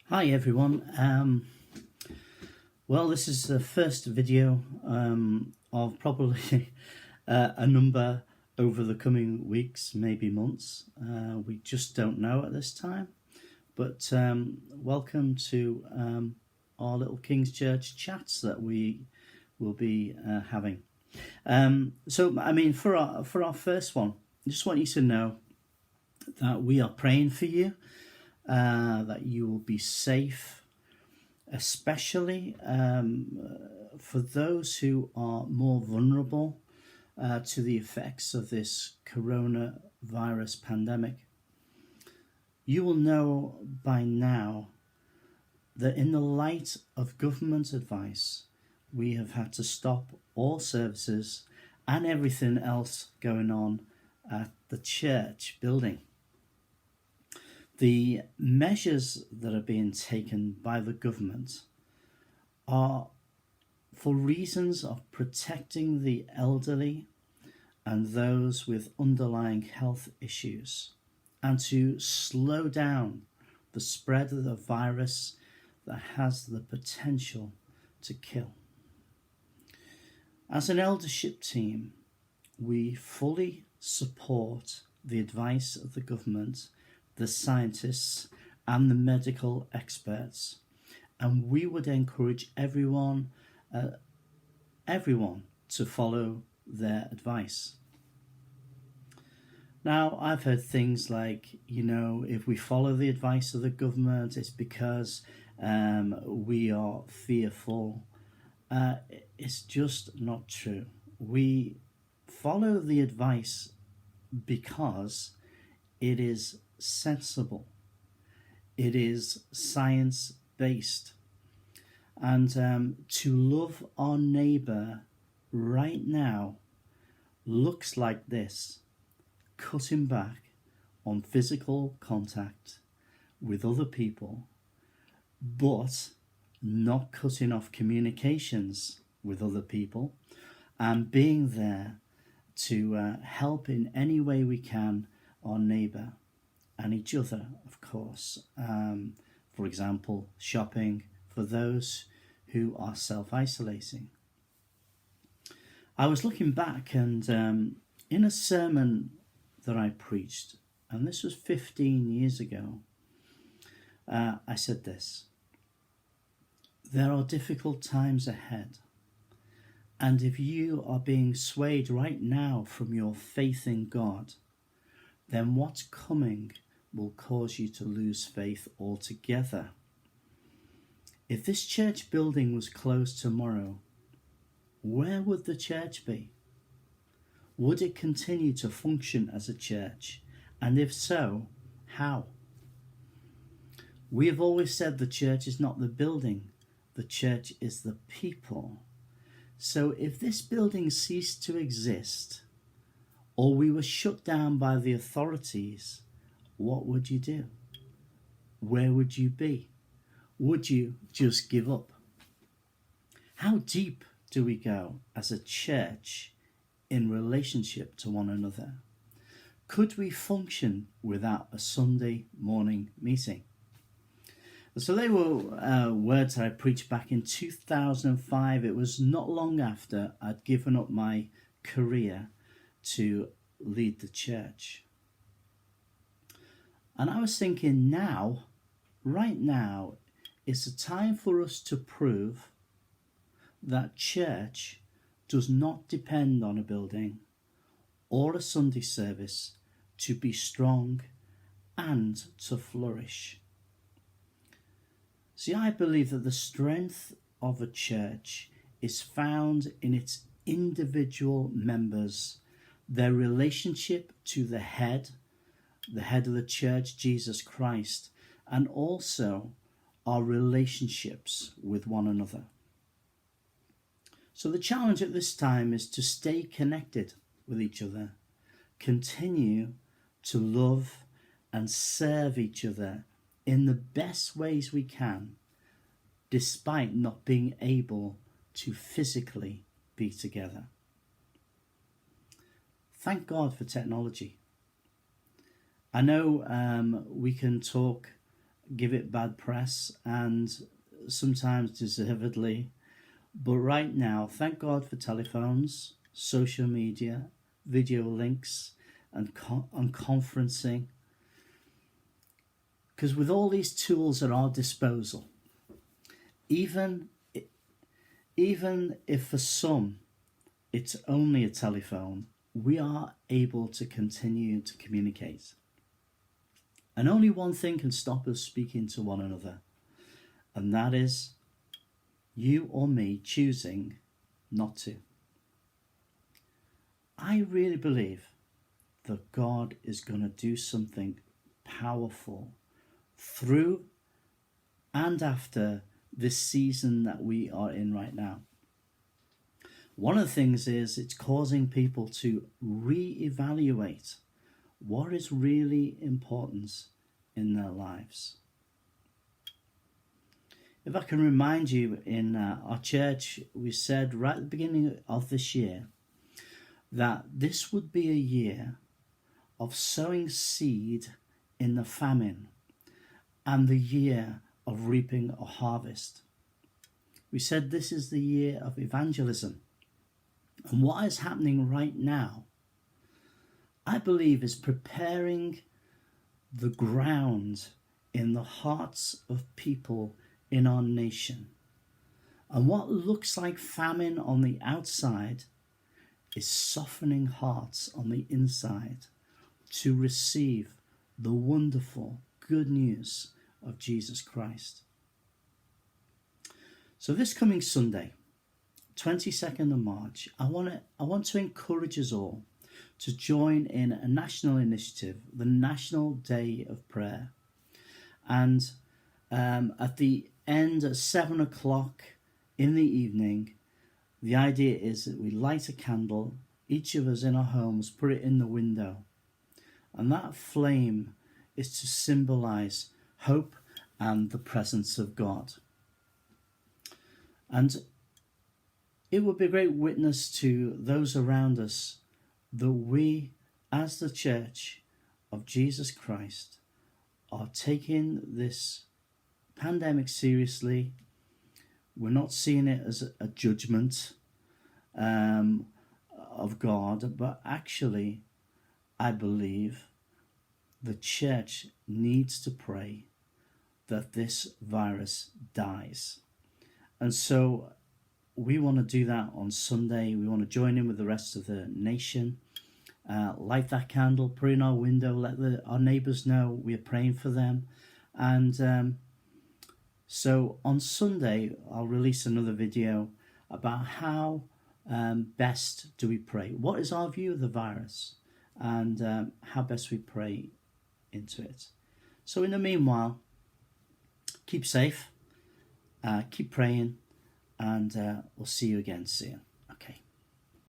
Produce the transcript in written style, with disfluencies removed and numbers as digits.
Hi everyone. Well, this is the first video of probably a number over the coming weeks, maybe months. We just don't know at this time. But welcome to our little King's Church chats that we will be having. For our first one, I just want you to know that we are praying for you. That you will be safe, especially for those who are more vulnerable to the effects of this coronavirus pandemic. You will know by now that in the light of government advice, we have had to stop all services and everything else going on at the church building. The measures that are being taken by the government are for reasons of protecting the elderly and those with underlying health issues, and to slow down the spread of the virus that has the potential to kill. As an eldership team, we fully support the advice of the government, the scientists and the medical experts, and we would encourage everyone to follow their advice. Now, I've heard things like, if we follow the advice of the government, it's because we are fearful. It's just not true. We follow the advice because it is sensible, it is science-based, and to love our neighbour right now looks like this: cutting back on physical contact with other people, but not cutting off communications with other people, and being there to help in any way we can our neighbour and each other, of course. For example, shopping for those who are self-isolating. I was looking back and in a sermon that I preached, and this was 15 years ago, I said this: there are difficult times ahead, and if you are being swayed right now from your faith in God, then what's coming will cause you to lose faith altogether. If this church building was closed tomorrow, where would the church be? Would it continue to function as a church? And if so, how? We have always said the church is not the building, the church is the people. So if this building ceased to exist, or we were shut down by the authorities, what would you do? Where would you be? Would you just give up? How deep do we go as a church in relationship to one another? Could we function without a Sunday morning meeting? So they were words that I preached back in 2005. It was not long after I'd given up my career to lead the church. And I was thinking right now, is a time for us to prove that church does not depend on a building or a Sunday service to be strong and to flourish. See, I believe that the strength of a church is found in its individual members, their relationship to the head of the church, Jesus Christ, and also our relationships with one another. So the challenge at this time is to stay connected with each other, continue to love and serve each other in the best ways we can, despite not being able to physically be together. Thank God for technology. I know we can talk give it bad press, and sometimes deservedly. But right now, thank God for telephones, social media, video links, and conferencing. Because with all these tools at our disposal, even if for some it's only a telephone, we are able to continue to communicate. And only one thing can stop us speaking to one another, and that is you or me choosing not to. I really believe that God is going to do something powerful through and after this season that we are in right now. One of the things is it's causing people to re-evaluate what is really important in their lives. If I can remind you, in our church, we said right at the beginning of this year that this would be a year of sowing seed in the famine and the year of reaping a harvest. We said this is the year of evangelism. And what is happening right now, I believe, is preparing the ground in the hearts of people in our nation. And what looks like famine on the outside is softening hearts on the inside to receive the wonderful good news of Jesus Christ. So this coming Sunday, 22nd of March, I want to encourage us all to join in a national initiative, the National Day of Prayer. And at the end at 7 o'clock in the evening, the idea is that we light a candle, each of us in our homes, put it in the window. And that flame is to symbolize hope and the presence of God. And it would be a great witness to those around us that we, as the Church of Jesus Christ, are taking this pandemic seriously. We're not seeing it as a judgment of God, but actually, I believe the church needs to pray that this virus dies. And so we want to do that on Sunday. We want to join in with the rest of the nation, light that candle, put it in our window, let our neighbours know we are praying for them. And so on Sunday, I'll release another video about how best do we pray. What is our view of the virus, and how best we pray into it. So in the meanwhile, keep safe, keep praying, and we'll see you again soon. Okay.